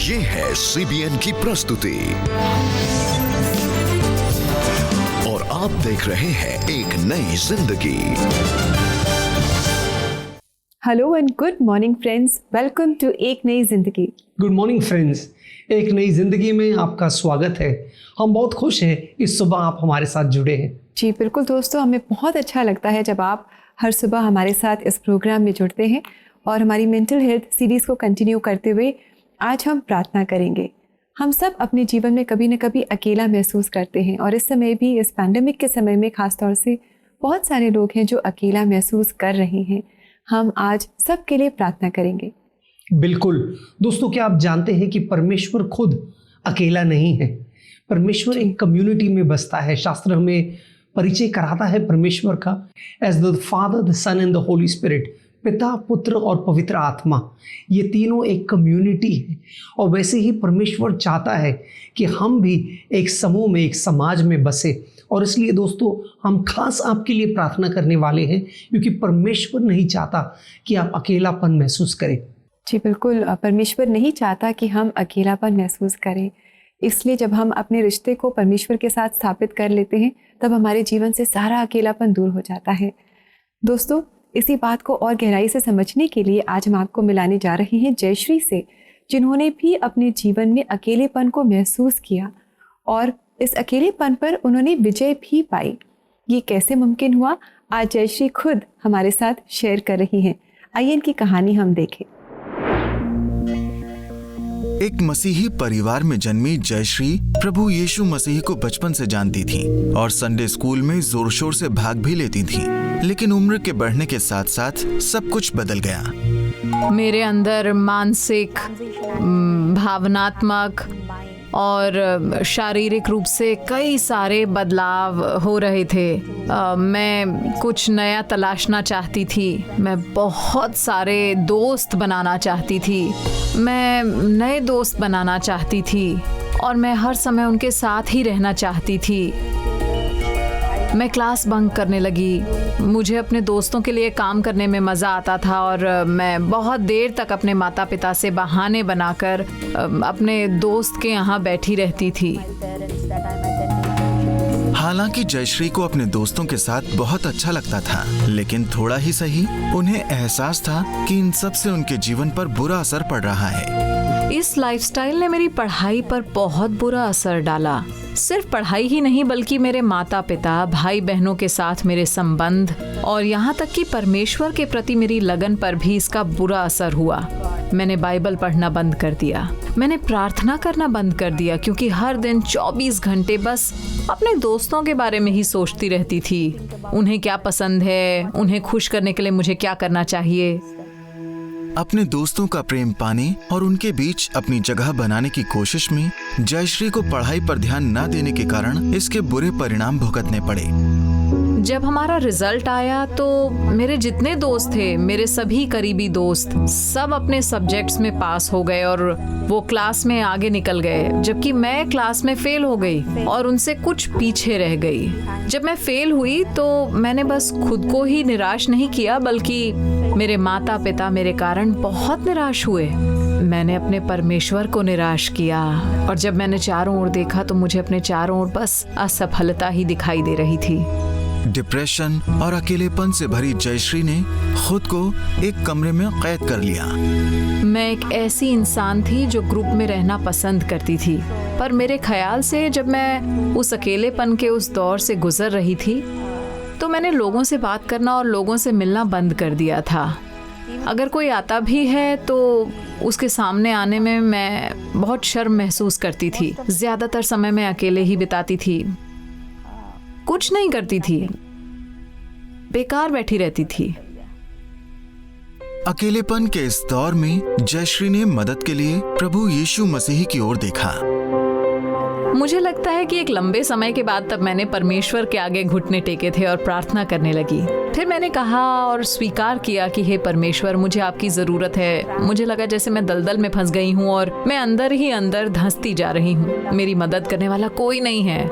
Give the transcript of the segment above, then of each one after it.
ये है CBN की प्रस्तुति और आप देख रहे हैं एक नई जिंदगी। Hello and good morning friends, welcome to एक नई जिंदगी। गुड मॉर्निंग फ्रेंड्स, एक नई जिंदगी में आपका स्वागत है। हम बहुत खुश हैं इस सुबह आप हमारे साथ जुड़े हैं। जी बिल्कुल दोस्तों, हमें बहुत अच्छा लगता है जब आप हर सुबह हमारे साथ इस प्रोग्राम में जुड़ते हैं। और हमारी मेंटल हेल्थ सीरीज़ को कंटिन्यू करते हुए आज हम प्रार्थना करेंगे। हम सब अपने जीवन में कभी न कभी अकेला महसूस करते हैं और इस समय भी, इस पैंडेमिक के समय में ख़ास तौर से बहुत सारे लोग हैं जो अकेला महसूस कर रहे हैं। हम आज सबके लिए प्रार्थना करेंगे। बिल्कुल दोस्तों, क्या आप जानते हैं कि परमेश्वर खुद अकेला नहीं है। परमेश्वर एक कम्युनिटी में बसता है। शास्त्र हमें परिचय कराता है परमेश्वर का as the Father, the Son and the Holy Spirit. पिता, पुत्र और पवित्र आत्मा, ये तीनों एक कम्युनिटी है। और वैसे ही परमेश्वर चाहता है कि हम भी एक समूह में, एक समाज में बसे। और इसलिए दोस्तों, हम खास आपके लिए प्रार्थना करने वाले हैं क्योंकि परमेश्वर नहीं चाहता कि आप अकेलापन महसूस करें। जी बिल्कुल, परमेश्वर नहीं चाहता कि हम अकेलापन महसूस करें। इसलिए जब हम अपने रिश्ते को परमेश्वर के साथ स्थापित कर लेते हैं तब हमारे जीवन से सारा अकेलापन दूर हो जाता है। दोस्तों, इसी बात को और गहराई से समझने के लिए आज हम आपको मिलाने जा रहे हैं जयश्री से, जिन्होंने भी अपने जीवन में अकेलेपन को महसूस किया और इस अकेलेपन पर उन्होंने विजय भी पाई। ये कैसे मुमकिन हुआ, आज जयश्री खुद हमारे साथ शेयर कर रही हैं। आइए इनकी कहानी हम देखें। एक मसीही परिवार में जन्मी जयश्री प्रभु यीशु मसीह को बचपन से जानती थी और संडे स्कूल में जोर शोर से भाग भी लेती थी। लेकिन उम्र के बढ़ने के साथ साथ सब कुछ बदल गया। मेरे अंदर मानसिक, भावनात्मक और शारीरिक रूप से कई सारे बदलाव हो रहे थे। मैं कुछ नया तलाशना चाहती थी। मैं बहुत सारे दोस्त बनाना चाहती थी। मैं नए दोस्त बनाना चाहती थी और मैं हर समय उनके साथ ही रहना चाहती थी। मैं क्लास बंक करने लगी। मुझे अपने दोस्तों के लिए काम करने में मज़ा आता था और मैं बहुत देर तक अपने माता पिता से बहाने बनाकर अपने दोस्त के यहाँ बैठी रहती थी। हालांकि जयश्री को अपने दोस्तों के साथ बहुत अच्छा लगता था, लेकिन थोड़ा ही सही उन्हें एहसास था कि इन सब से उनके जीवन पर बुरा असर पड़ रहा है। इस लाइफस्टाइल ने मेरी पढ़ाई पर बहुत बुरा असर डाला। सिर्फ पढ़ाई ही नहीं बल्कि मेरे माता पिता, भाई बहनों के साथ मेरे संबंध और यहाँ तक कि परमेश्वर के प्रति मेरी लगन पर भी इसका बुरा असर हुआ। मैंने बाइबल पढ़ना बंद कर दिया। मैंने प्रार्थना करना बंद कर दिया क्योंकि हर दिन 24 घंटे बस अपने दोस्तों के बारे में ही सोचती रहती थी। उन्हें क्या पसंद है, उन्हें खुश करने के लिए मुझे क्या करना चाहिए। अपने दोस्तों का प्रेम पाने और उनके बीच अपनी जगह बनाने की कोशिश में जयश्री को पढ़ाई पर ध्यान न देने के कारण इसके बुरे परिणाम भुगतने पड़े। जब हमारा रिजल्ट आया तो मेरे जितने दोस्त थे, मेरे सभी करीबी दोस्त, सब अपने सब्जेक्ट्स में पास हो गए और वो क्लास में आगे निकल गए, जबकि मैं क्लास में फेल हो गई और उनसे कुछ पीछे रह गई। जब मैं फेल हुई तो मैंने बस खुद को ही निराश नहीं किया बल्कि मेरे माता पिता मेरे कारण बहुत निराश हुए। मैंने अपने परमेश्वर को निराश किया और जब मैंने चारों ओर देखा तो मुझे अपने चारों ओर बस असफलता ही दिखाई दे रही थी। डिप्रेशन और अकेलेपन से भरी जयश्री ने खुद को एक कमरे में कैद कर लिया। मैं एक ऐसी इंसान थी जो ग्रुप में रहना पसंद करती थी, पर मेरे ख्याल से जब मैं उस अकेलेपन के उस दौर से गुजर रही थी तो मैंने लोगों से बात करना और लोगों से मिलना बंद कर दिया था। अगर कोई आता भी है तो उसके सामने आने में मैं बहुत शर्म महसूस करती थी। ज्यादातर समय मैं अकेले ही बिताती थी, कुछ नहीं करती थी, बेकार बैठी रहती थी। अकेलेपन के इस दौर में जयश्री ने मदद के लिए प्रभु यीशु मसीह की ओर देखा। मुझे लगता है कि एक लंबे समय के बाद तब मैंने परमेश्वर के आगे घुटने टेके थे और प्रार्थना करने लगी। फिर मैंने कहा और स्वीकार किया कि हे परमेश्वर, मुझे आपकी जरूरत है। मुझे लगा जैसे मैं दलदल में फंस गई हूँ और मैं अंदर ही अंदर धंसती जा रही हूँ। मेरी मदद करने वाला कोई नहीं है।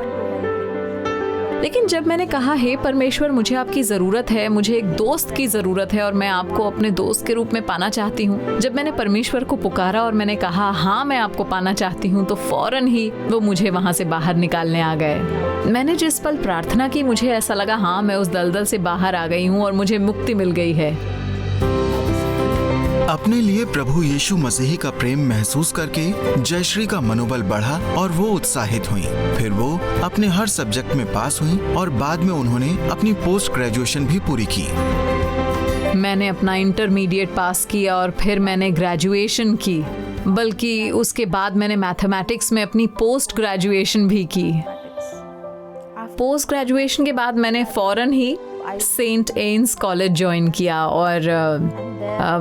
लेकिन जब मैंने कहा, हे परमेश्वर, मुझे आपकी ज़रूरत है, मुझे एक दोस्त की ज़रूरत है और मैं आपको अपने दोस्त के रूप में पाना चाहती हूँ। जब मैंने परमेश्वर को पुकारा और मैंने कहा, हाँ मैं आपको पाना चाहती हूँ, तो फौरन ही वो मुझे वहाँ से बाहर निकालने आ गए। मैंने जिस पल प्रार्थना की, मुझे ऐसा लगा हाँ मैं उस दलदल से बाहर आ गई हूँ और मुझे मुक्ति मिल गई है। अपने लिए प्रभु यीशु मसीह का प्रेम महसूस करके जयश्री का मनोबल बढ़ा और वो उत्साहित हुई। फिर वो अपने हर सब्जेक्ट में पास हुई और बाद में उन्होंने अपनी पोस्ट ग्रेजुएशन भी पूरी की। मैंने अपना इंटरमीडिएट पास किया और फिर मैंने ग्रेजुएशन की, बल्कि उसके बाद मैंने मैथमेटिक्स में अपनी पोस्ट ग्रेजुएशन भी की। पोस्ट ग्रेजुएशन के बाद मैंने फौरन ही सेंट एन्स कॉलेज ज्वाइन किया और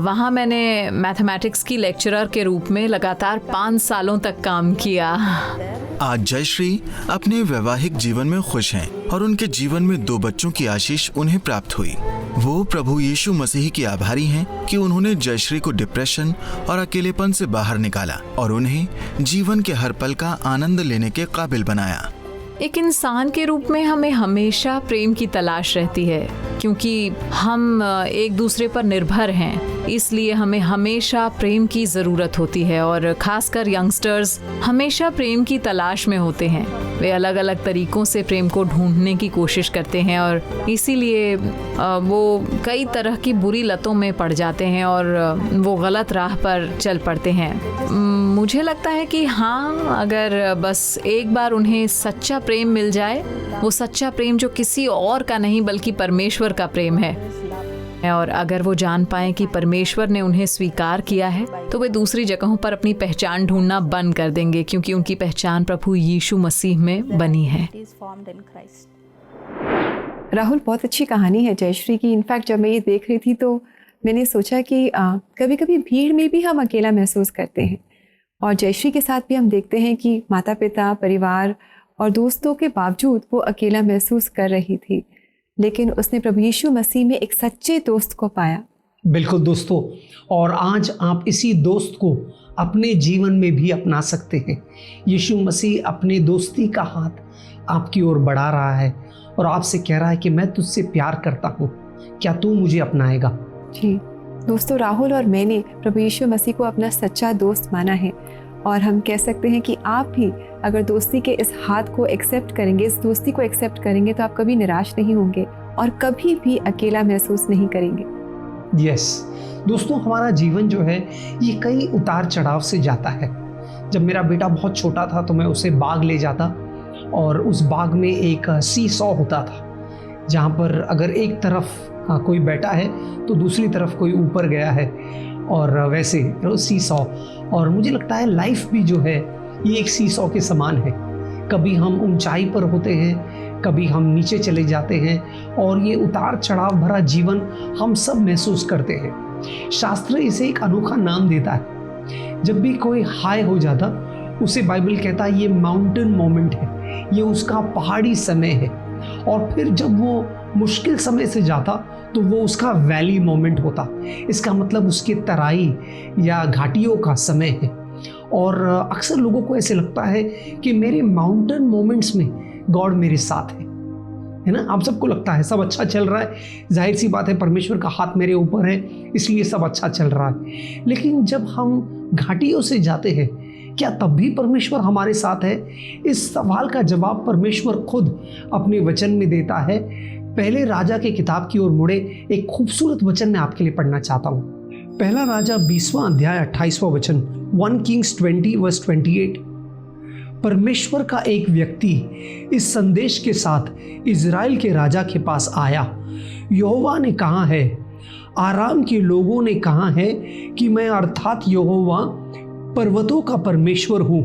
वहाँ मैंने मैथमेटिक्स की लेक्चरर के रूप में लगातार 5 सालों तक काम किया। आज जयश्री अपने वैवाहिक जीवन में खुश हैं और उनके जीवन में 2 बच्चों की आशीष उन्हें प्राप्त हुई। वो प्रभु यीशु मसीह की आभारी हैं कि उन्होंने जयश्री को डिप्रेशन और अकेलेपन से बाहर निकाला और उन्हें जीवन के हर पल का आनंद लेने के काबिल बनाया। एक इंसान के रूप में हमें हमेशा प्रेम की तलाश रहती है, क्योंकि हम एक दूसरे पर निर्भर हैं, इसलिए हमें हमेशा प्रेम की ज़रूरत होती है। और खासकर यंगस्टर्स हमेशा प्रेम की तलाश में होते हैं। वे अलग अलग तरीक़ों से प्रेम को ढूंढने की कोशिश करते हैं और इसीलिए वो कई तरह की बुरी लतों में पड़ जाते हैं और वो गलत राह पर चल पड़ते हैं। मुझे लगता है कि हाँ, अगर बस एक बार उन्हें सच्चा प्रेम मिल जाए, वो सच्चा प्रेम जो किसी और का नहीं बल्कि परमेश्वर का प्रेम है, और अगर वो जान पाएं कि परमेश्वर ने उन्हें स्वीकार किया है, तो वे दूसरी जगहों पर अपनी पहचान ढूंढना बंद कर देंगे, क्योंकि उनकी पहचान प्रभु यीशु मसीह में बनी है। राहुल, बहुत अच्छी कहानी है जयश्री की। इनफैक्ट जब मैं ये देख रही थी तो मैंने सोचा कि कभी कभी भीड़ में भी हम अकेला महसूस करते हैं, और जयश्री के साथ भी हम देखते हैं कि माता पिता, परिवार और दोस्तों के बावजूद वो अकेला महसूस कर रही थी, लेकिन उसने प्रभु यीशु मसीह में एक सच्चे दोस्त को पाया। बिल्कुल दोस्तों, और आज आप इसी दोस्त को अपने जीवन में भी अपना सकते हैं। यीशु मसीह अपने दोस्ती का हाथ आपकी ओर बढ़ा रहा है और आपसे कह रहा है कि मैं तुझसे प्यार करता हूँ, क्या तू मुझे अपनाएगा? जी दोस्तों, राहुल और मैंने प्रभु यीशु मसीह को अपना सच्चा दोस्त माना है, और हम कह सकते हैं कि आप भी अगर दोस्ती के इस हाथ को एक्सेप्ट करेंगे, इस दोस्ती को एक्सेप्ट करेंगे, तो आप कभी निराश नहीं होंगे और कभी भी अकेला महसूस नहीं करेंगे। यस दोस्तों, हमारा जीवन जो है ये कई उतार चढ़ाव से जाता है। जब मेरा बेटा बहुत छोटा था तो मैं उसे बाग ले जाता, और उस बाग में एक सी सॉ होता था, जहाँ पर अगर एक तरफ कोई बैठा है तो दूसरी तरफ कोई ऊपर गया है, और वैसे सी सॉ। और मुझे लगता है लाइफ भी जो है ये एक सी सॉ के समान है। कभी हम ऊंचाई पर होते हैं, कभी हम नीचे चले जाते हैं, और ये उतार चढ़ाव भरा जीवन हम सब महसूस करते हैं। शास्त्र इसे एक अनोखा नाम देता है। जब भी कोई हाई हो जाता, उसे बाइबल कहता है ये माउंटेन मोमेंट है, ये उसका पहाड़ी समय है। और फिर जब वो मुश्किल समय से जाता तो वो उसका वैली मोमेंट होता। इसका मतलब उसके तराई या घाटियों का समय है। और अक्सर लोगों को ऐसे लगता है कि मेरे माउंटेन मोमेंट्स में गॉड मेरे साथ है ना? आप सबको लगता है सब अच्छा चल रहा है, जाहिर सी बात है परमेश्वर का हाथ मेरे ऊपर है, इसलिए सब अच्छा चल रहा है। लेकिन जब हम घाटियों से जाते हैं, क्या तब भी परमेश्वर हमारे साथ है? इस सवाल का जवाब परमेश्वर खुद अपने वचन में देता है। पहले राजा के किताब की ओर मुड़े, एक खूबसूरत वचन मैं आपके लिए पढ़ना चाहता हूँ। पहला राजा 20वां अध्याय 28वां वचन, 1 Kings 20:28। परमेश्वर का एक व्यक्ति इस संदेश के साथ इज़राइल के राजा के पास आया। यहोवा ने कहा है, आराम के लोगों ने कहा है कि मैं अर्थात यहोवा पर्वतों का परमेश्वर हूँ।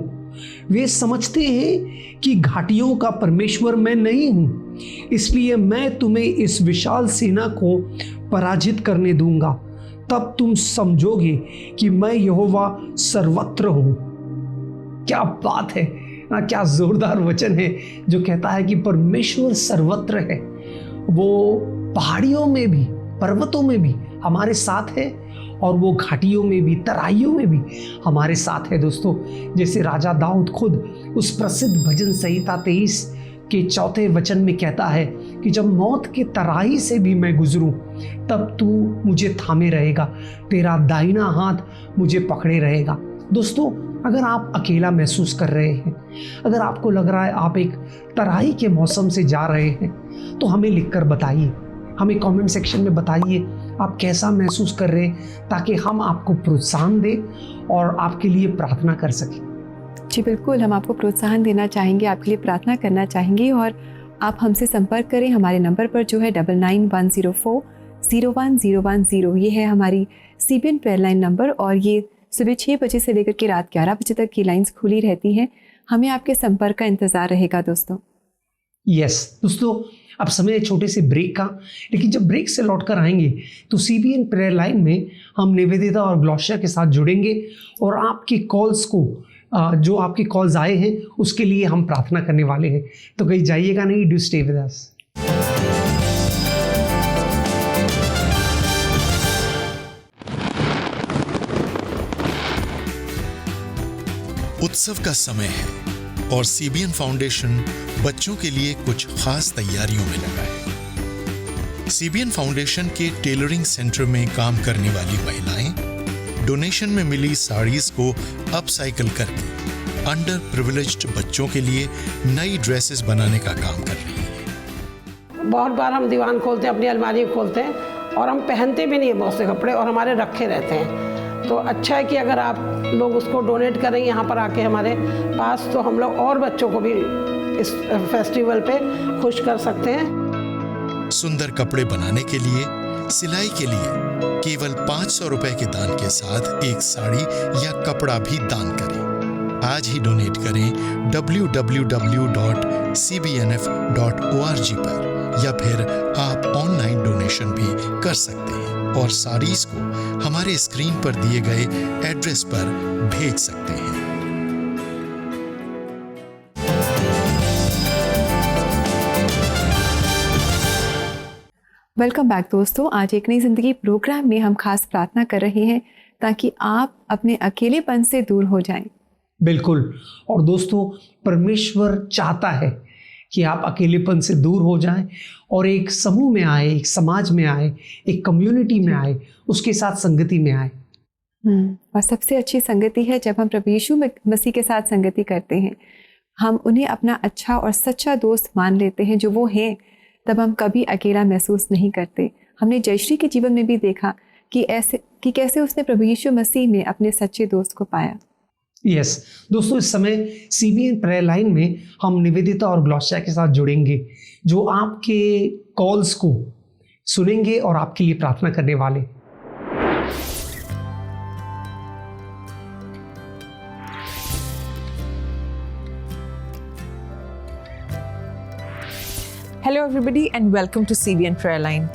वे समझते हैं कि घाटियों का परमेश्वर मैं नहीं हूँ, इसलिए मैं तुम्हें इस विशाल सेना को पराजित करने दूंगा। तब तुम समझोगे कि मैं यहोवा सर्वत्र हूँ। क्या बात है ना, क्या जोरदार वचन है जो कहता है कि परमेश्वर सर्वत्र है। वो पहाड़ियों में भी, पर्वतों में भी हमारे साथ है, और वो घाटियों में भी, तराइयों में भी हमारे साथ है। दोस्तों, जैसे राजा दाऊद खुद उस प्रसिद्ध भजन संहिता के 4 वचन में कहता है कि जब मौत के तराई से भी मैं गुजरूं तब तू मुझे थामे रहेगा, तेरा दाहिना हाथ मुझे पकड़े रहेगा। दोस्तों, अगर आप अकेला महसूस कर रहे हैं, अगर आपको लग रहा है आप एक तराई के मौसम से जा रहे हैं, तो हमें लिखकर बताइए, हमें कमेंट सेक्शन में बताइए आप कैसा महसूस कर रहे हैं, ताकि हम आपको प्रोत्साहन दें और आपके लिए प्रार्थना कर सकें। जी बिल्कुल, हम आपको प्रोत्साहन देना चाहेंगे, आपके लिए प्रार्थना करना चाहेंगे और आप हमसे संपर्क करें हमारे नंबर पर जो है 9910401010। ये है हमारी CBN प्रेयर लाइन नंबर और ये सुबह 6 बजे से लेकर के रात 11 बजे तक की लाइंस खुली रहती हैं। हमें आपके संपर्क का इंतज़ार रहेगा दोस्तों। यस दोस्तों, अब समय है छोटे से ब्रेक का, लेकिन जब ब्रेक से लौट कर आएंगे तो CBN प्रेयर लाइन में हम निवेदिता और ग्लोशिया के साथ जुड़ेंगे और आपकी कॉल्स को जो आपके कॉल्स आए हैं उसके लिए हम प्रार्थना करने वाले हैं। तो कहीं जाइएगा नहीं, डू स्टे विद अस। उत्सव का समय है और CBN फाउंडेशन बच्चों के लिए कुछ खास तैयारियों में लगा है। CBN फाउंडेशन के टेलरिंग सेंटर में काम करने वाली महिलाएं डोनेशन में मिली साड़ीज को अपसाइकिल करके अंडर प्रिविलेज्ड बच्चों के लिए नई ड्रेसेस बनाने का काम कर रही हैं। बहुत बार हम दीवान खोलते हैं, अपनी अलमारी खोलते हैं और हम पहनते भी नहीं है बहुत से कपड़े और हमारे रखे रहते हैं। तो अच्छा है कि अगर आप लोग उसको डोनेट करें यहाँ पर आके हमारे पास, तो हम लोग और बच्चों को भी इस फेस्टिवल पे खुश कर सकते हैं। सुंदर कपड़े बनाने के लिए, सिलाई के लिए केवल 500 रुपए के दान के साथ एक साड़ी या कपड़ा भी दान करें। आज ही डोनेट करें www.cbnf.org पर, या फिर आप ऑनलाइन डोनेशन भी कर सकते हैं और साड़ीज को हमारे स्क्रीन पर दिए गए एड्रेस पर भेज सकते हैं। वेलकम बैक दोस्तों। आज एक नई जिंदगी प्रोग्राम में हम खास प्रार्थना कर रहे हैं ताकि आप अपने अकेलेपन से दूर हो जाएं। बिल्कुल, और दोस्तों परमेश्वर चाहता है कि आप अकेलेपन से दूर हो जाएं और एक समूह में आए, एक समाज में आए, एक कम्युनिटी में आए, उसके साथ संगति में आए। और सबसे अच्छी संगति है जब हम प्रभु यीशु मसीह के साथ संगति करते हैं। हम उन्हें अपना अच्छा और सच्चा दोस्त मान लेते हैं जो वो हैं, तब हम कभी अकेला महसूस नहीं करते। हमने जयश्री के जीवन में भी देखा कि कैसे उसने प्रभु यीशु मसीह में अपने सच्चे दोस्त को पाया। यस दोस्तों, इस समय CBN प्रेयर लाइन में हम निवेदिता और ग्लोशिया के साथ जुड़ेंगे जो आपके कॉल्स को सुनेंगे और आपके लिए प्रार्थना करने वाले। Hello everybody and welcome to CBN prayer line.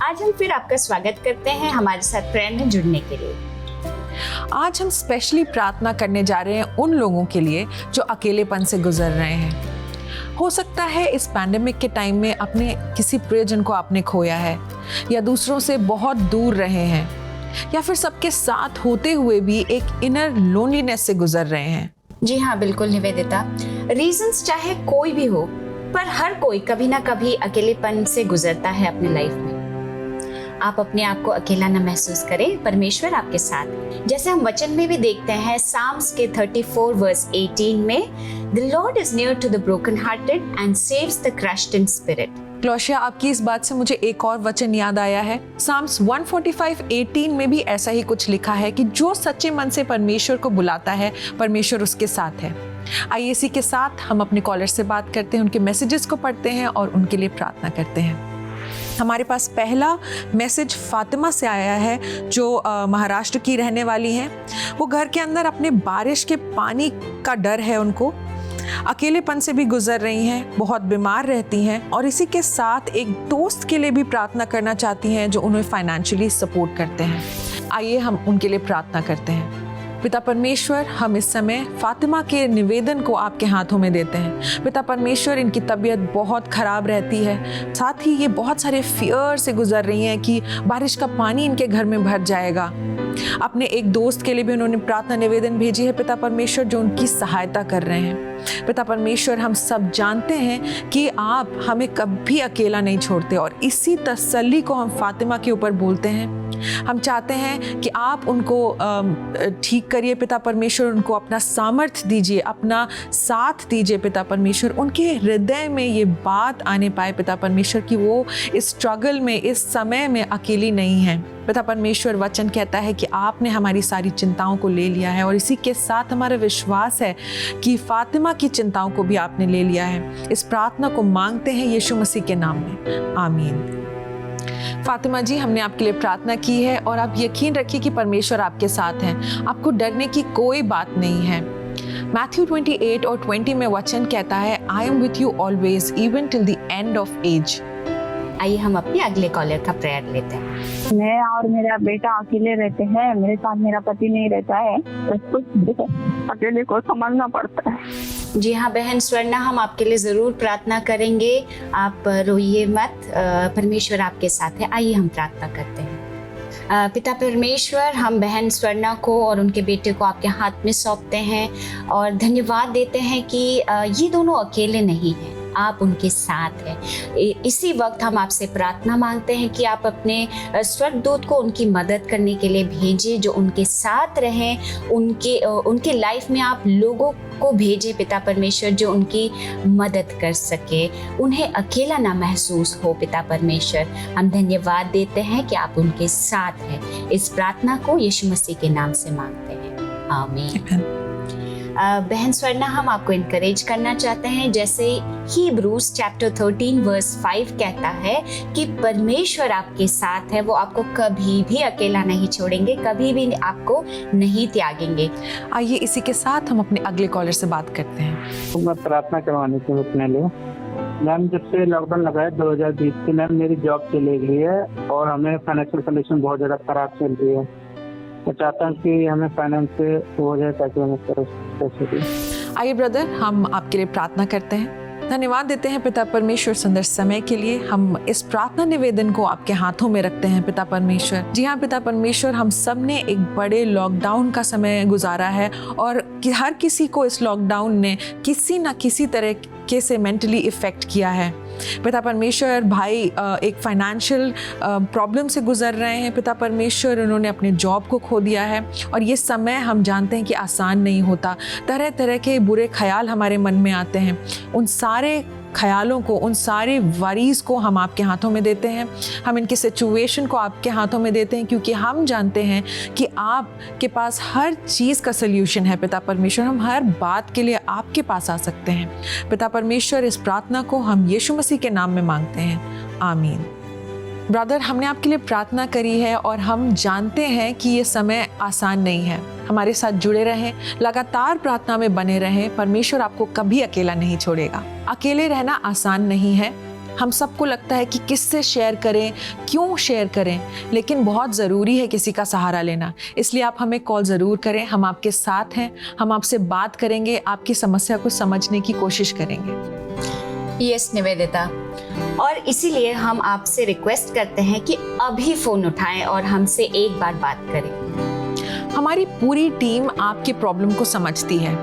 आज हम फिर आपका स्वागत करते हैं हमारे साथ प्रेयर में जुड़ने के लिए। आज हम स्पेशली प्रार्थना करने जा रहे हैं उन लोगों के लिए जो अकेलेपन से गुजर रहे हैं। हो सकता है इस पैंडेमिक के टाइम में अपने किसी प्रियजन को आपने खोया है, या दूसरों से बहुत दूर रहे हैं, या फिर सबके साथ होते हुए भी एक इनर लोनलीनेस से गुजर रहे हैं। जी हाँ, बिल्कुल निवेदिता। रीजंस चाहे कोई भी हो, पर हर कोई कभी ना कभी अकेलेपन से गुजरता है अपनी लाइफ में। आप अपने आप को अकेला न महसूस करें, परमेश्वर आपके साथ। जैसे हम वचन में भी देखते हैं, साम्स के 34 वर्स 18 में, the Lord is near to the broken hearted and saves the crushed in spirit. ग्लोशिया, आपकी इस बात से मुझे एक और वचन याद आया है। साम्स 145:18 में भी ऐसा ही कुछ लिखा है कि जो सच्चे मन से परमेश्वर को बुलाता है, परमेश्वर उसके साथ है। आइए इसी के साथ हम अपने कॉलर से बात करते हैं, उनके मैसेजेस को पढ़ते हैं और उनके लिए प्रार्थना करते हैं। हमारे पास पहला मैसेज फातिमा से आया है जो महाराष्ट्र की रहने वाली हैं। वो घर के अंदर अपने बारिश के पानी का डर है उनको, अकेलेपन से भी गुजर रही हैं, बहुत बीमार रहती हैं और इसी के साथ एक दोस्त के लिए भी प्रार्थना करना चाहती हैं जो उन्हें फाइनेंशियली सपोर्ट करते हैं। आइए हम उनके लिए प्रार्थना करते हैं। पिता परमेश्वर, हम इस समय फातिमा के निवेदन को आपके हाथों में देते हैं। पिता परमेश्वर, इनकी तबीयत बहुत ख़राब रहती है, साथ ही ये बहुत सारे फियर से गुजर रही हैं कि बारिश का पानी इनके घर में भर जाएगा। अपने एक दोस्त के लिए भी उन्होंने प्रार्थना निवेदन भेजी है पिता परमेश्वर, जो उनकी सहायता कर रहे हैं। पिता परमेश्वर, हम सब जानते हैं कि आप हमें कभी अकेला नहीं छोड़ते और इसी तसल्ली को हम फातिमा के ऊपर बोलते हैं। हम चाहते हैं कि आप उनको ठीक करिए पिता परमेश्वर, उनको अपना सामर्थ्य दीजिए, अपना साथ दीजिए पिता परमेश्वर। उनके हृदय में ये बात आने पाए पिता परमेश्वर कि वो इस स्ट्रगल में, इस समय में अकेली नहीं है। पिता परमेश्वर, वचन कहता है कि आपने हमारी सारी चिंताओं को ले लिया है और इसी के साथ हमारा विश्वास है कि फातिमा की चिंताओं को भी आपने ले लिया है। इस प्रार्थना को मांगते हैं यीशु मसीह के नाम में, आमीन। फातिमा जी, हमने आपके लिए प्रार्थना की है और आप यकीन रखिए कि परमेश्वर आपके साथ हैं, आपको डरने की कोई बात नहीं है। मैथ्यू 28 और 20 में वचन कहता है, I am with you always even till the end of age. आइए हम अपने अगले कॉलर का प्रेयर लेते हैं। मैं और मेरा बेटा अकेले रहते हैं, मेरे साथ मेरा पति नहीं रहता है, तो कुछ अकेले को संभालना पड़ता है। जी हाँ बहन स्वर्णा, हम आपके लिए ज़रूर प्रार्थना करेंगे, आप रोइए मत, परमेश्वर आपके साथ है। आइए हम प्रार्थना करते हैं। पिता परमेश्वर, हम बहन स्वर्णा को और उनके बेटे को आपके हाथ में सौंपते हैं और धन्यवाद देते हैं कि ये दोनों अकेले नहीं हैं, आप उनके साथ हैं। इसी वक्त हम आपसे प्रार्थना मांगते हैं कि आप अपने स्वर्गदूत को उनकी मदद करने के लिए भेजिए, जो उनके साथ रहें, उनके लाइफ में आप लोगों को भेजे पिता परमेश्वर, जो उनकी मदद कर सके, उन्हें अकेला ना महसूस हो पिता परमेश्वर। हम धन्यवाद देते हैं कि आप उनके साथ हैं। इस प्रार्थना को यीशु मसीह के नाम से मांगते हैं, आमीन। बहन स्वर्णा, हम आपको इनकरेज करना चाहते हैं, जैसे हीब्रूज चैप्टर 13 वर्स 5 कहता है कि परमेश्वर आपके साथ है, वो आपको कभी भी अकेला नहीं छोड़ेंगे, कभी भी आपको नहीं त्यागेंगे। आइए इसी के साथ हम अपने अगले कॉलर से बात करते हैं। तो मैं प्रार्थना करवानी थी अपने लिए। मैम, जब से लॉकडाउन लगा है 2020 से, मैम मेरी जॉब चली गई है और हमें फाइनेंशियल कंडीशन बहुत ज़्यादा खराब चल रही है। मैं चाहता हूँ कि हमें फाइनेंस से हो जाए ताकि हमें पैसे दें। आइए ब्रदर, हम आपके लिए प्रार्थना करते हैं। धन्यवाद देते हैं पिता परमेश्वर सुंदर समय के लिए। हम इस प्रार्थना निवेदन को आपके हाथों में रखते हैं पिता परमेश्वर। जी हाँ पिता परमेश्वर, हम सब ने एक बड़े लॉकडाउन का समय गुजारा है और हर किसी को इस लॉकडाउन ने किसी न किसी तरह से मेंटली इफेक्ट किया है। पिता परमेश्वर, भाई एक फाइनेंशियल प्रॉब्लम से गुजर रहे हैं पिता परमेश्वर, उन्होंने अपने जॉब को खो दिया है और ये समय हम जानते हैं कि आसान नहीं होता। तरह तरह के बुरे ख्याल हमारे मन में आते हैं। उन सारे ख्यालों को, उन सारे वरीज़ को हम आपके हाथों में देते हैं। हम इनके सिचुएशन को आपके हाथों में देते हैं, क्योंकि हम जानते हैं कि आपके पास हर चीज़ का सल्यूशन है पिता परमेश्वर। हम हर बात के लिए आपके पास आ सकते हैं पिता परमेश्वर। इस प्रार्थना को हम यीशु मसीह के नाम में मांगते हैं, आमीन। ब्रदर, हमने आपके लिए प्रार्थना करी है और हम जानते हैं कि ये समय आसान नहीं है। हमारे साथ जुड़े रहें, लगातार प्रार्थना में बने रहें। परमेश्वर आपको कभी अकेला नहीं छोड़ेगा। अकेले रहना आसान नहीं है। हम सबको लगता है कि किससे शेयर करें, क्यों शेयर करें, लेकिन बहुत ज़रूरी है किसी का सहारा लेना। इसलिए आप हमें कॉल ज़रूर करें, हम आपके साथ हैं, हम आपसे बात करेंगे, आपकी समस्या को समझने की कोशिश करेंगे। यस निवेदिता, और इसीलिए हम आपसे रिक्वेस्ट करते हैं कि अभी फ़ोन उठाएं और हमसे एक बार बात करें। हमारी पूरी टीम आपकी प्रॉब्लम को समझती है,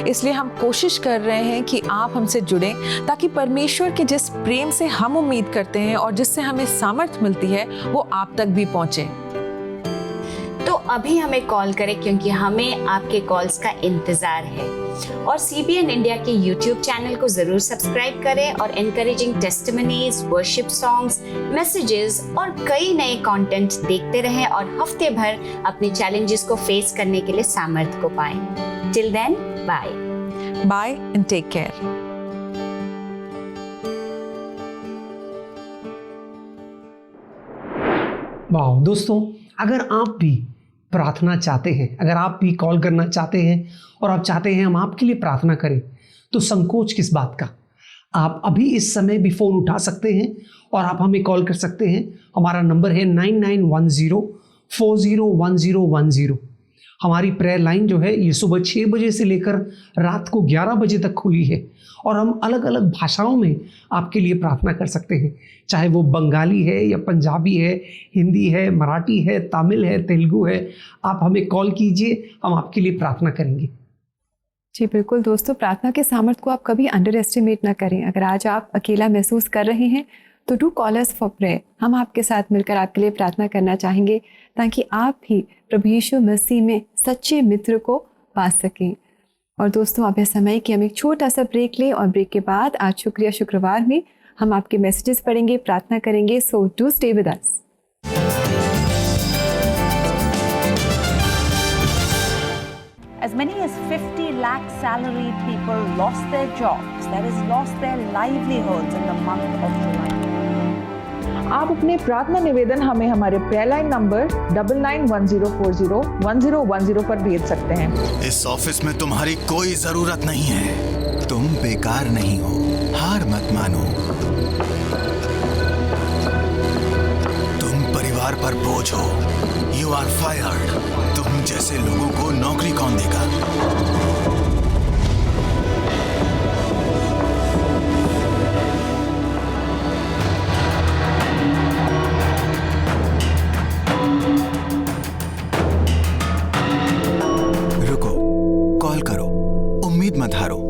इसलिए हम कोशिश कर रहे हैं कि आप हमसे जुड़ें, ताकि परमेश्वर के जिस प्रेम से हम उम्मीद करते हैं और जिससे हमें सामर्थ्य मिलती है, वो आप तक भी पहुंचे। तो अभी हमें कॉल करें, क्योंकि हमें आपके कॉल्स का इंतजार है। और CBN इंडिया के YouTube चैनल को जरूर सब्सक्राइब करें और encouraging testimonies, worship songs, messages और कई नए कंटेंट देखते रहें और हफ्ते भर अपने चैलेंजेस को फेस करने के लिए सामर्थ्य को पाएं। Till then, bye bye and take care. वाह दोस्तों, अगर आप भी प्रार्थना चाहते हैं, अगर आप भी कॉल करना चाहते हैं और आप चाहते हैं हम आपके लिए प्रार्थना करें, तो संकोच किस बात का। आप अभी इस समय भी फ़ोन उठा सकते हैं और आप हमें कॉल कर सकते हैं। हमारा नंबर है 9910401010। हमारी प्रेयर लाइन जो है ये सुबह 6 बजे से लेकर रात को 11 बजे तक खुली है और हम अलग अलग भाषाओं में आपके लिए प्रार्थना कर सकते हैं, चाहे वो बंगाली है या पंजाबी है, हिंदी है, मराठी है, तमिल है, तेलुगु है। आप हमें कॉल कीजिए, हम आपके लिए प्रार्थना करेंगे। जी बिल्कुल दोस्तों, प्रार्थना के सामर्थ्य को आप कभी अंडर एस्टिमेट ना करें। अगर आज आप अकेला महसूस कर रहे हैं तो do call us for prayer. हम आपके साथ मिलकर आपके लिए प्रार्थना करना चाहेंगे ताकि आप भी प्रभु यीशु मसीह में सच्चे मित्र को पा सकें। और दोस्तों अब है समय कि हम एक छोटा सा ब्रेक लें और ब्रेक के बाद आज शुक्रिया शुक्रवार में हम आपके मैसेजेस पढ़ेंगे, प्रार्थना करेंगे। So do stay with us. As many as 50 lakh salaried people lost their jobs, that is, lost their livelihoods in the month of July. आप अपने प्रार्थना निवेदन हमें हमारे प्रेयर लाइन नंबर 9910401010 पर भेज सकते हैं। इस ऑफिस में तुम्हारी कोई जरूरत नहीं है, तुम बेकार नहीं हो, हार मत मानो। तुम परिवार पर बोझ हो, यू आर फायर्ड। तुम जैसे लोगों को नौकरी कौन देगा? रुको, कॉल करो, उम्मीद मत हारो।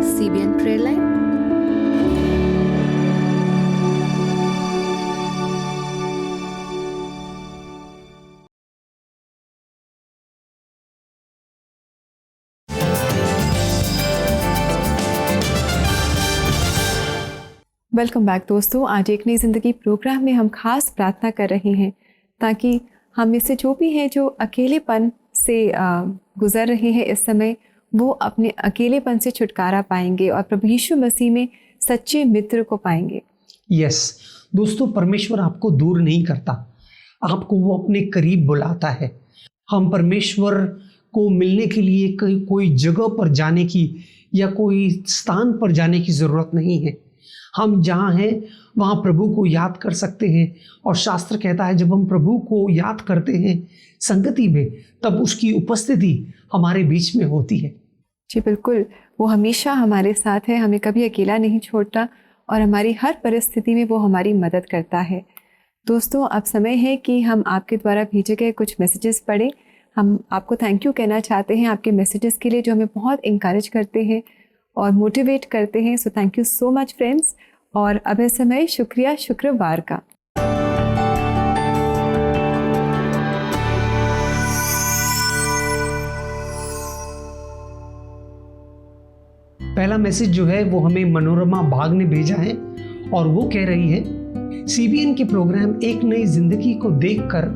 CBN prayer line. Welcome back दोस्तों। आज एक नई ज़िंदगी प्रोग्राम में हम खास प्रार्थना कर रहे हैं ताकि हम में से जो भी हैं जो अकेलेपन से गुज़र रहे हैं इस समय, वो अपने अकेलेपन से छुटकारा पाएंगे और प्रभु यीशु मसीह में सच्चे मित्र को पाएंगे। यस दोस्तों, परमेश्वर आपको दूर नहीं करता, आपको वो अपने करीब बुलाता है। हम परमेश्वर को मिलने के लिए कोई जगह पर जाने की या कोई स्थान पर जाने की ज़रूरत नहीं है। हम जहाँ हैं वहाँ प्रभु को याद कर सकते हैं और शास्त्र कहता है जब हम प्रभु को याद करते हैं संगति में, तब उसकी उपस्थिति हमारे बीच में होती है। जी बिल्कुल, वो हमेशा हमारे साथ है, हमें कभी अकेला नहीं छोड़ता और हमारी हर परिस्थिति में वो हमारी मदद करता है। दोस्तों अब समय है कि हम आपके द्वारा भेजे गए कुछ मैसेजेस पढ़ें। हम आपको थैंक यू कहना चाहते हैं आपके मैसेजेस के लिए जो हमें बहुत इंकरेज करते हैं और मोटिवेट करते हैं। So thank you so much friends. और अब है समय शुक्रिया शुक्रवार का। पहला मैसेज जो है वो हमें मनोरमा बाग ने भेजा है और वो कह रही है, CBN के प्रोग्राम एक नई जिंदगी को देखकर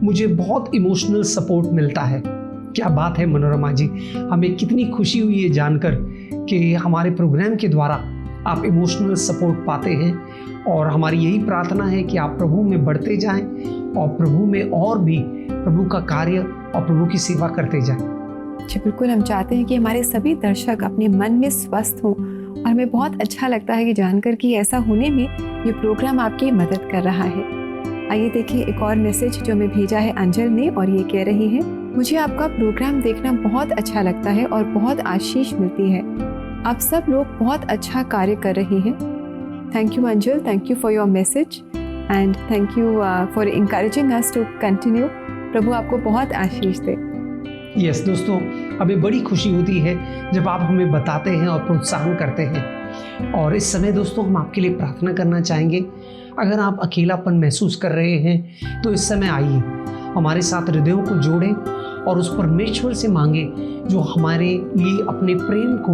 मुझे बहुत इमोशनल सपोर्ट मिलता है। क्या बात है मनोरमा जी, हमें कितनी खुशी हुई है जानकर कि हमारे प्रोग्राम के द्वारा आप इमोशनल सपोर्ट पाते हैं और हमारी यही प्रार्थना है कि आप प्रभु में बढ़ते जाएं और प्रभु में और भी प्रभु का कार्य और प्रभु की सेवा करते जाएं। जी बिल्कुल, हम चाहते हैं कि हमारे सभी दर्शक अपने मन में स्वस्थ हों और हमें बहुत अच्छा लगता है कि जानकर कि ऐसा होने में ये प्रोग्राम आपकी मदद कर रहा है। आइए देखिए एक और मैसेज जो हमें भेजा है अंजल ने और ये कह रही है, मुझे आपका प्रोग्राम देखना बहुत अच्छा लगता है और बहुत आशीष मिलती है। आप सब लोग बहुत अच्छा कार्य कर रहे हैं। Thank you Anjal, thank you for your message and thank you for encouraging us to continue. प्रभु आपको बहुत आशीष दे। यस दोस्तों, हमें बड़ी खुशी होती है जब आप हमें बताते हैं और प्रोत्साहन करते हैं। और इस समय दोस्तों हम आपके लिए प्रार्थना करना चाहेंगे। अगर आप अकेलापन महसूस कर रहे हैं तो इस समय आइए हमारे साथ हृदयों को जोड़ें और उस परमेश्वर से मांगे जो हमारे लिए अपने प्रेम को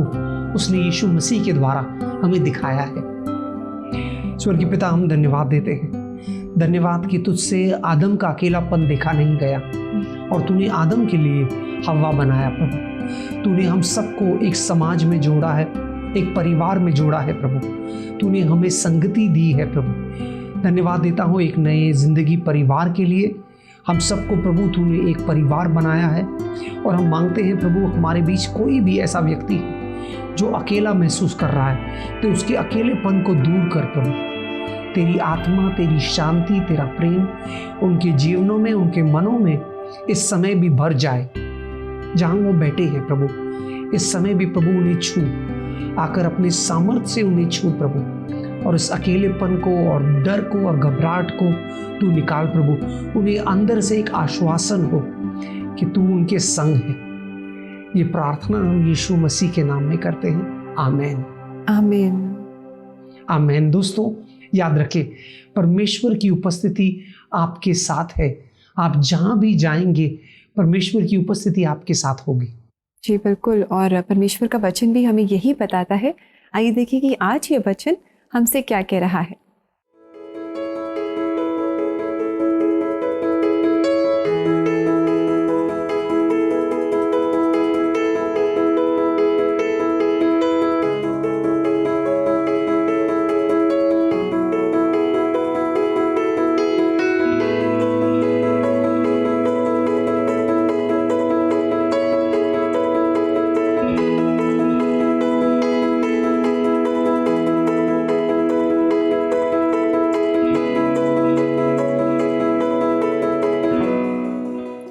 उसने यीशु मसीह के द्वारा हमें दिखाया है। स्वर्गीय पिता, हम धन्यवाद देते हैं, धन्यवाद कि तुझसे आदम का अकेलापन देखा नहीं गया और तूने आदम के लिए हव्वा बनाया प्रभु। तूने हम सबको एक समाज में जोड़ा है, एक परिवार में जोड़ा है प्रभु। तूने हमें संगति दी है प्रभु। धन्यवाद देता हूँ एक नए जिंदगी परिवार के लिए हम सबको प्रभु तूने एक परिवार बनाया है और हम मांगते हैं प्रभु हमारे बीच कोई भी ऐसा व्यक्ति है जो अकेला महसूस कर रहा है तो उसके अकेलेपन को दूर कर प्रभु। तेरी आत्मा, तेरी शांति, तेरा प्रेम उनके जीवनों में, उनके मनों में इस समय भी भर जाए जहाँ वो बैठे हैं प्रभु। इस समय भी प्रभु उन्हें छू, आकर अपने सामर्थ्य से उन्हें छू प्रभु, और इस अकेलेपन को और डर को और घबराहट को तू निकाल प्रभु। उन्हें अंदर से एक आश्वासन हो कि तू उनके संग है। ये प्रार्थना हम यीशु मसीह के नाम में करते हैं, आमीन आमीन आमीन। दोस्तों याद रखें, परमेश्वर की उपस्थिति आपके साथ है। आप जहां भी जाएंगे परमेश्वर की उपस्थिति आपके साथ होगी। जी बिल्कुल, और परमेश्वर का वचन भी हमें यही बताता है। आइए देखिए कि आज ये वचन हमसे क्या कह रहा है।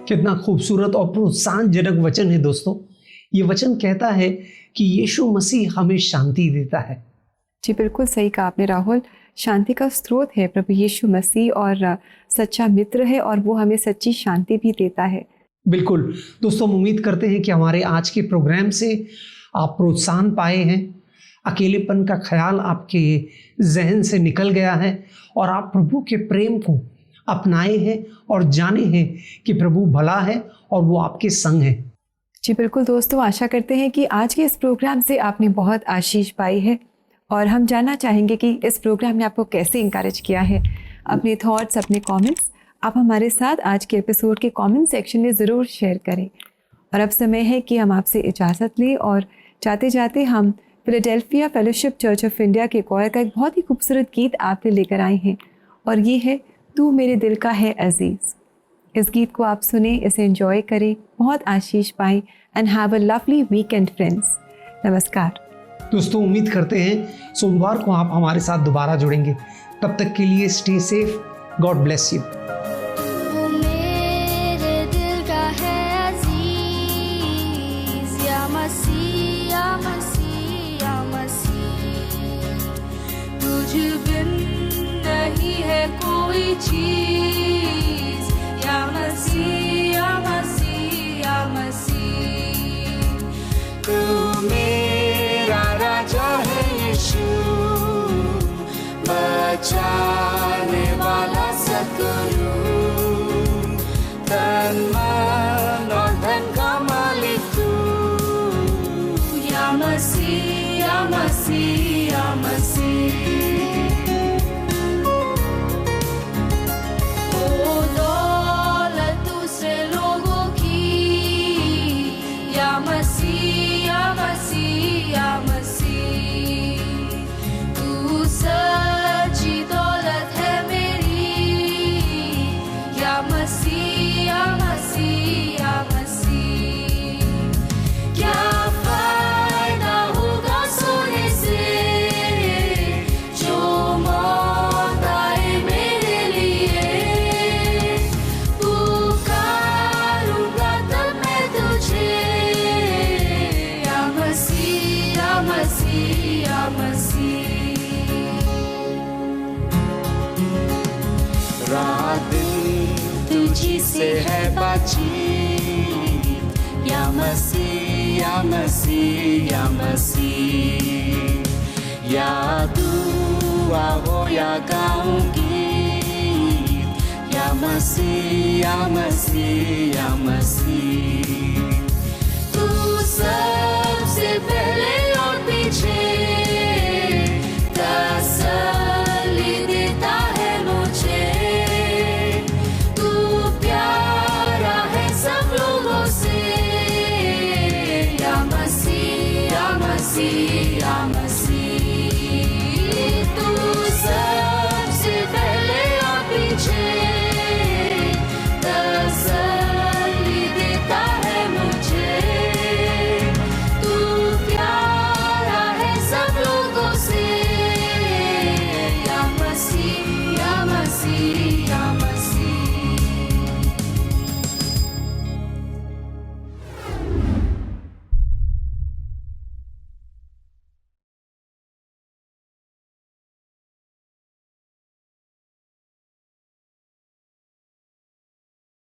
कितना खूबसूरत और प्रोत्साहनजनक वचन है दोस्तों। ये वचन कहता है कि यीशु मसीह हमें शांति देता है। जी बिल्कुल सही कहा आपने राहुल। शांति का स्रोत है प्रभु यीशु मसीह और सच्चा मित्र है, और वो हमें सच्ची शांति भी देता है। बिल्कुल दोस्तों, हम उम्मीद करते हैं कि हमारे आज के प्रोग्राम से आप प्रोत्साहन पाए हैं, अकेलेपन का ख्याल आपके जहन से निकल गया है और आप प्रभु के प्रेम को अपनाए हैं और जाने हैं कि प्रभु भला है और वो आपके संग है। जी बिल्कुल दोस्तों, आशा करते हैं कि आज के इस प्रोग्राम से आपने बहुत आशीष पाई है, और हम जानना चाहेंगे कि इस प्रोग्राम ने आपको कैसे इंकरेज किया है। अपने थॉट्स, अपने कमेंट्स आप हमारे साथ आज के एपिसोड के कमेंट सेक्शन में ज़रूर शेयर करें। और अब समय है कि हम आपसे इजाज़त लें, और जाते जाते हम Philadelphia fellowship church of India के कोयर का एक बहुत ही खूबसूरत गीत आपने लेकर आए हैं, और ये है तू मेरे दिल का है अजीज़। इस गीत को आप सुने, इसे एंजॉय करें, बहुत आशीष पाएं, and have a lovely weekend friends. नमस्कार दोस्तों, उम्मीद करते हैं सोमवार को आप हमारे साथ दोबारा जुड़ेंगे। तब तक के लिए stay safe, God bless you. कोई चीज या मसीह, या मसीह, या मसीह, तू मेरा राजा है यीशु, बचाने वाला सतगुरु, तन मन और धन का मालिक तू, या मसीह, या मसीह, या मसीह। से है बातचीत, या मसीह, या मसीह, या मसीह, या दुआ हो या गाऊं गीत, या मसीह, या मसीह, या मसीह।